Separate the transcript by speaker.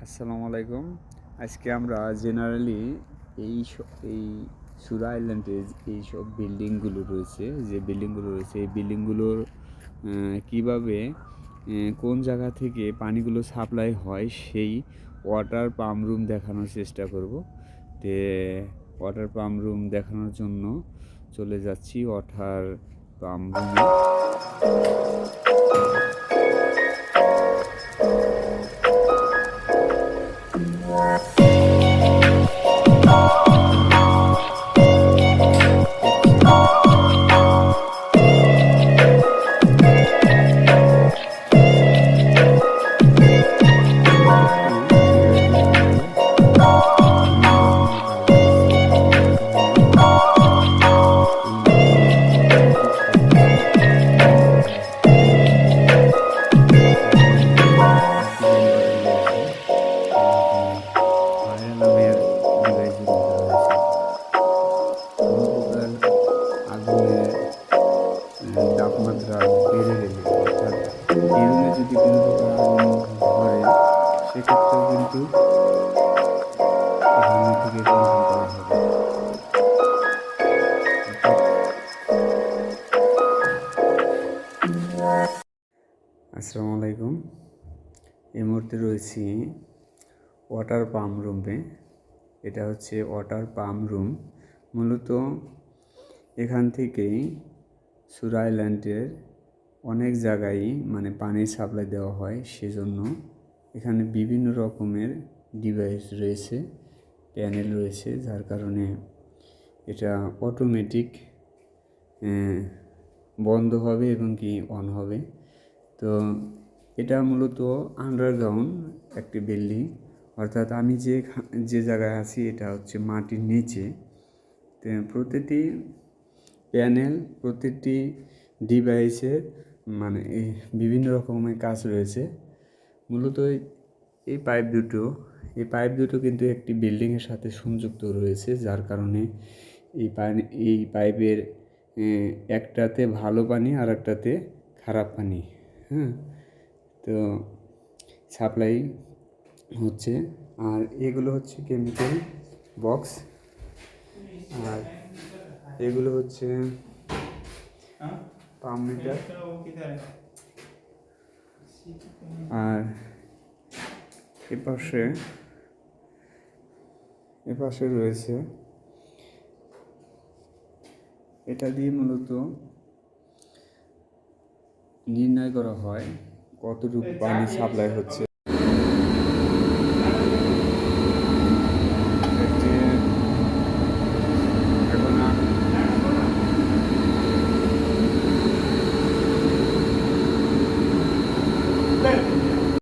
Speaker 1: আসসালামু আলাইকুম। আজকে আমরা জেনারেলি এই সুরা আইল্যান্ডে এইসব বিল্ডিংগুলো রয়েছে, এই বিল্ডিংগুলোর কীভাবে কোন জায়গা থেকে পানিগুলো সাপ্লাই হয় সেই ওয়াটার পাম্প রুম দেখানোর চেষ্টা করব। তে ওয়াটার পাম্প রুম দেখানোর জন্য চলে যাচ্ছি ওয়াটার পাম্প রুমে। তাপমাত্রা বেড়ে গেলে অর্থাৎ এই রুমে যদি কোনো প্রকার আগুন ধরে সেক্ষেত্রেও কিন্তু এখান থেকে কন্ট্রোল করা হবে। আসসালামু আলাইকুম। এই মুহূর্তে রয়েছি ওয়াটার পাম্প রুমে। এটা হচ্ছে ওয়াটার পাম্প রুম। মূলত এখান থেকেই সুরা আইল্যান্ডের অনেক জায়গায় পানির সাপ্লাই দেওয়া হয়, সেজন্য এখানে বিভিন্ন রকমের ডিভাইস রয়েছে, প্যানেল রয়েছে, যার কারণে এটা অটোমেটিক বন্ধ হবে এবং কি অন হবে। তো এটা মূলত আন্ডারগ্রাউন্ড একটি বিল্ডিং, অর্থাৎ আমি যে জায়গায় আছি এটা হচ্ছে মাটির নিচে। তো প্রতিটি প্যানেল, প্রতিটি ডিভাইসের বিভিন্ন রকমের কাজ রয়েছে। মূলত এই পাইপ দুটো কিন্তু একটি বিল্ডিংয়ের সাথে সংযুক্ত রয়েছে, যার কারণে এই পাইপের একটাতে ভালো পানি আর একটাতে খারাপ পানি তো সাপ্লাই হচ্ছে। আর এগুলো হচ্ছে কেমিক্যাল বক্স, আর এগুলো হচ্ছে পাম্প মিটার। আর এপাশে রয়েছে, এটা দিয়ে মূলত নির্ণয় করা হয় কতটুকু পানি সাপ্লাই হচ্ছে।